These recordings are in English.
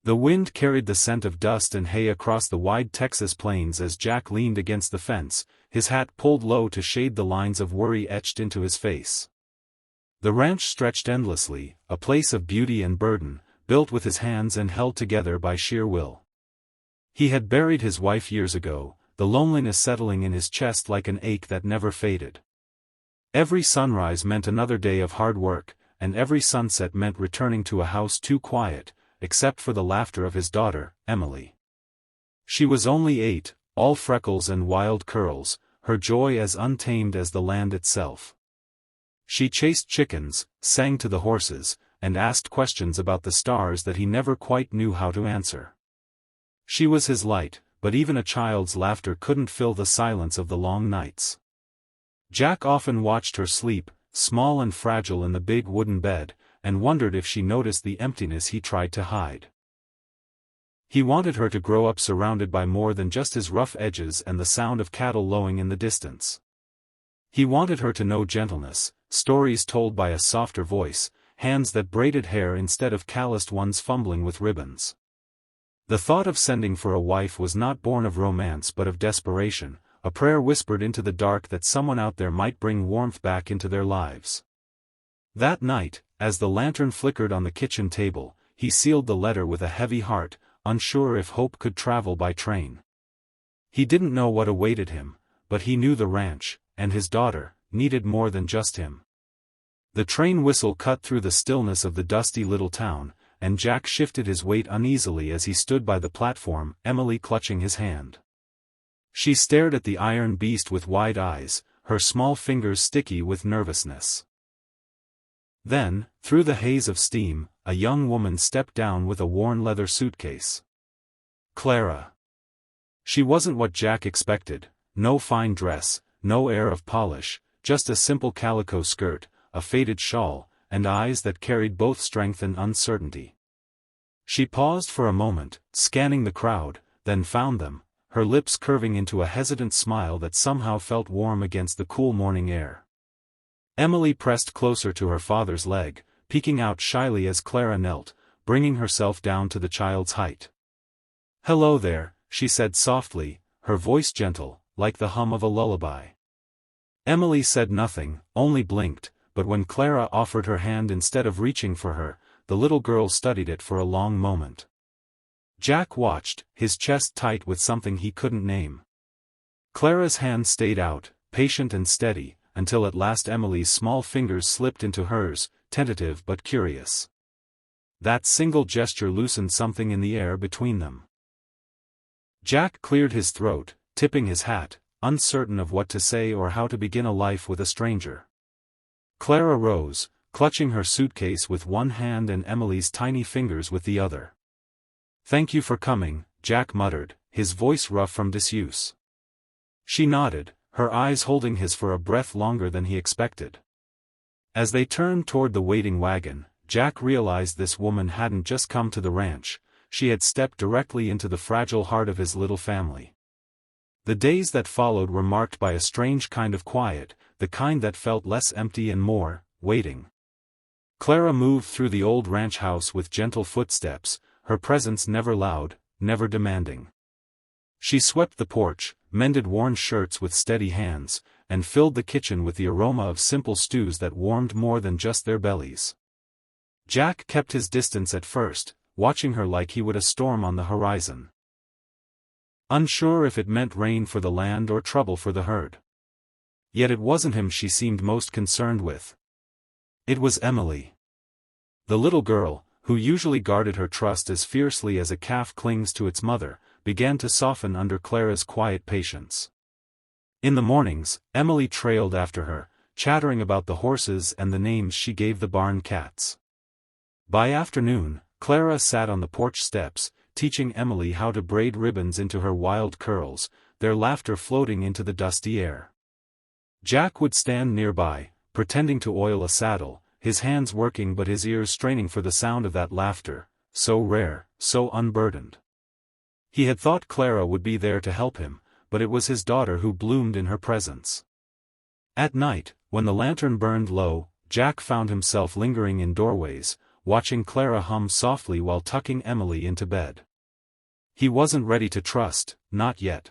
The wind carried the scent of dust and hay across the wide Texas plains as Jack leaned against the fence, his hat pulled low to shade the lines of worry etched into his face. The ranch stretched endlessly, a place of beauty and burden, built with his hands and held together by sheer will. He had buried his wife years ago, the loneliness settling in his chest like an ache that never faded. Every sunrise meant another day of hard work, and every sunset meant returning to a house too quiet, except for the laughter of his daughter, Emily. She was only 8, all freckles and wild curls, her joy as untamed as the land itself. She chased chickens, sang to the horses, and asked questions about the stars that he never quite knew how to answer. She was his light, but even a child's laughter couldn't fill the silence of the long nights. Jack often watched her sleep, small and fragile in the big wooden bed, and wondered if she noticed the emptiness he tried to hide. He wanted her to grow up surrounded by more than just his rough edges and the sound of cattle lowing in the distance. He wanted her to know gentleness, stories told by a softer voice, hands that braided hair instead of calloused ones fumbling with ribbons. The thought of sending for a wife was not born of romance but of desperation, a prayer whispered into the dark that someone out there might bring warmth back into their lives. That night, as the lantern flickered on the kitchen table, he sealed the letter with a heavy heart, unsure if hope could travel by train. He didn't know what awaited him, but he knew the ranch, and his daughter, needed more than just him. The train whistle cut through the stillness of the dusty little town, and Jack shifted his weight uneasily as he stood by the platform, Emily clutching his hand. She stared at the iron beast with wide eyes, her small fingers sticky with nervousness. Then, through the haze of steam, a young woman stepped down with a worn leather suitcase. Clara. She wasn't what Jack expected, no fine dress, no air of polish, just a simple calico skirt, a faded shawl, and eyes that carried both strength and uncertainty. She paused for a moment, scanning the crowd, then found them, her lips curving into a hesitant smile that somehow felt warm against the cool morning air. Emily pressed closer to her father's leg, peeking out shyly as Clara knelt, bringing herself down to the child's height. "Hello there," she said softly, her voice gentle, like the hum of a lullaby. Emily said nothing, only blinked, but when Clara offered her hand instead of reaching for her, the little girl studied it for a long moment. Jack watched, his chest tight with something he couldn't name. Clara's hand stayed out, patient and steady, until at last Emily's small fingers slipped into hers, tentative but curious. That single gesture loosened something in the air between them. Jack cleared his throat, tipping his hat, uncertain of what to say or how to begin a life with a stranger. Clara rose, clutching her suitcase with one hand and Emily's tiny fingers with the other. "Thank you for coming," Jack muttered, his voice rough from disuse. She nodded, her eyes holding his for a breath longer than he expected. As they turned toward the waiting wagon, Jack realized this woman hadn't just come to the ranch, she had stepped directly into the fragile heart of his little family. The days that followed were marked by a strange kind of quiet, the kind that felt less empty and more, waiting. Clara moved through the old ranch house with gentle footsteps, her presence never loud, never demanding. She swept the porch, mended worn shirts with steady hands, and filled the kitchen with the aroma of simple stews that warmed more than just their bellies. Jack kept his distance at first, watching her like he would a storm on the horizon. Unsure if it meant rain for the land or trouble for the herd. Yet it wasn't him she seemed most concerned with. It was Emily. The little girl, who usually guarded her trust as fiercely as a calf clings to its mother, began to soften under Clara's quiet patience. In the mornings, Emily trailed after her, chattering about the horses and the names she gave the barn cats. By afternoon, Clara sat on the porch steps, teaching Emily how to braid ribbons into her wild curls, their laughter floating into the dusty air. Jack would stand nearby, pretending to oil a saddle, his hands working but his ears straining for the sound of that laughter, so rare, so unburdened. He had thought Clara would be there to help him, but it was his daughter who bloomed in her presence. At night, when the lantern burned low, Jack found himself lingering in doorways, watching Clara hum softly while tucking Emily into bed. He wasn't ready to trust, not yet.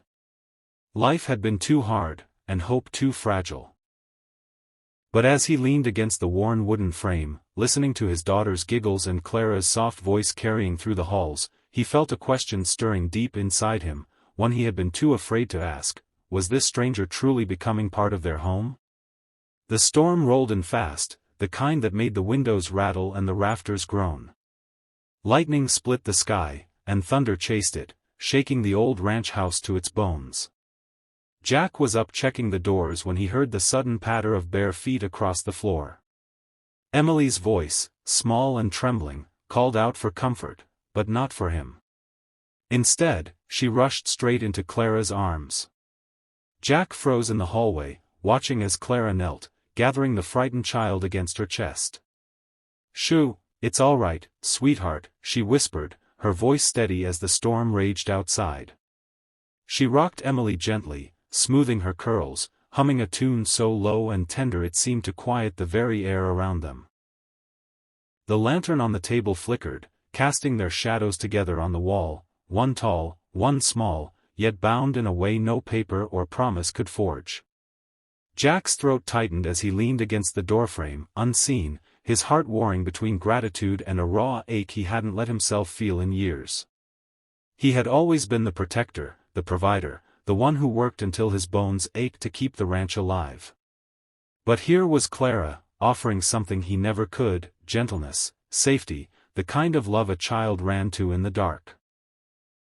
Life had been too hard, and hope too fragile. But as he leaned against the worn wooden frame, listening to his daughter's giggles and Clara's soft voice carrying through the halls, he felt a question stirring deep inside him, one he had been too afraid to ask: was this stranger truly becoming part of their home? The storm rolled in fast, the kind that made the windows rattle and the rafters groan. Lightning split the sky, and thunder chased it, shaking the old ranch house to its bones. Jack was up checking the doors when he heard the sudden patter of bare feet across the floor. Emily's voice, small and trembling, called out for comfort, but not for him. Instead, she rushed straight into Clara's arms. Jack froze in the hallway, watching as Clara knelt, gathering the frightened child against her chest. "Shoo, it's all right, sweetheart," she whispered, her voice steady as the storm raged outside. She rocked Emily gently, smoothing her curls, humming a tune so low and tender it seemed to quiet the very air around them. The lantern on the table flickered, casting their shadows together on the wall, one tall, one small, yet bound in a way no paper or promise could forge. Jack's throat tightened as he leaned against the doorframe, unseen, his heart warring between gratitude and a raw ache he hadn't let himself feel in years. He had always been the protector, the provider, the one who worked until his bones ached to keep the ranch alive. But here was Clara, offering something he never could: gentleness, safety, the kind of love a child ran to in the dark.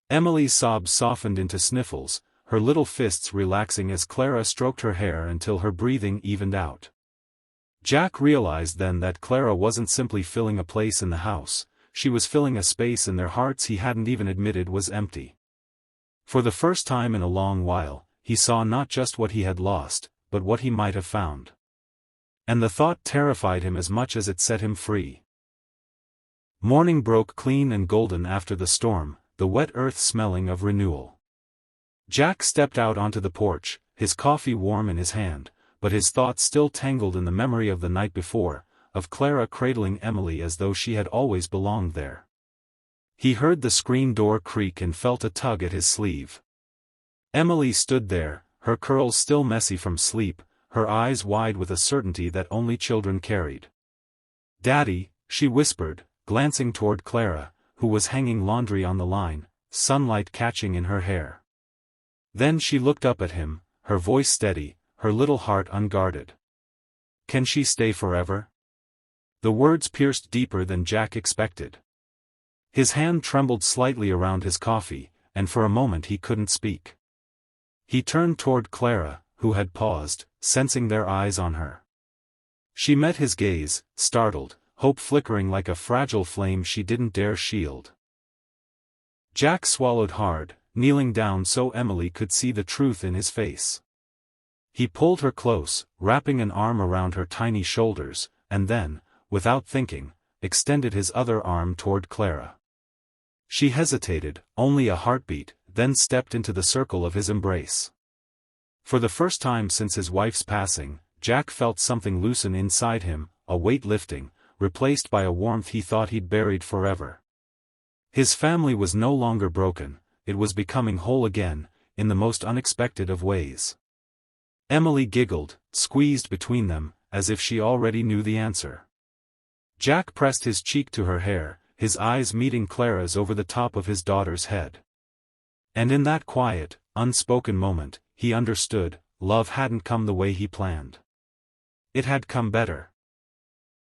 Emily's sobs softened into sniffles, her little fists relaxing as Clara stroked her hair until her breathing evened out. Jack realized then that Clara wasn't simply filling a place in the house, she was filling a space in their hearts he hadn't even admitted was empty. For the first time in a long while, he saw not just what he had lost, but what he might have found. And the thought terrified him as much as it set him free. Morning broke clean and golden after the storm, the wet earth smelling of renewal. Jack stepped out onto the porch, his coffee warm in his hand, but his thoughts still tangled in the memory of the night before, of Clara cradling Emily as though she had always belonged there. He heard the screen door creak and felt a tug at his sleeve. Emily stood there, her curls still messy from sleep, her eyes wide with a certainty that only children carried. "Daddy," she whispered, glancing toward Clara, who was hanging laundry on the line, sunlight catching in her hair. Then she looked up at him, her voice steady, her little heart unguarded. "Can she stay forever?" The words pierced deeper than Jack expected. His hand trembled slightly around his coffee, and for a moment he couldn't speak. He turned toward Clara, who had paused, sensing their eyes on her. She met his gaze, startled, hope flickering like a fragile flame she didn't dare shield. Jack swallowed hard, kneeling down so Emily could see the truth in his face. He pulled her close, wrapping an arm around her tiny shoulders, and then, without thinking, extended his other arm toward Clara. She hesitated, only a heartbeat, then stepped into the circle of his embrace. For the first time since his wife's passing, Jack felt something loosen inside him, a weight lifting, replaced by a warmth he thought he'd buried forever. His family was no longer broken, it was becoming whole again, in the most unexpected of ways. Emily giggled, squeezed between them, as if she already knew the answer. Jack pressed his cheek to her hair, his eyes meeting Clara's over the top of his daughter's head. And in that quiet, unspoken moment, he understood, love hadn't come the way he planned. It had come better.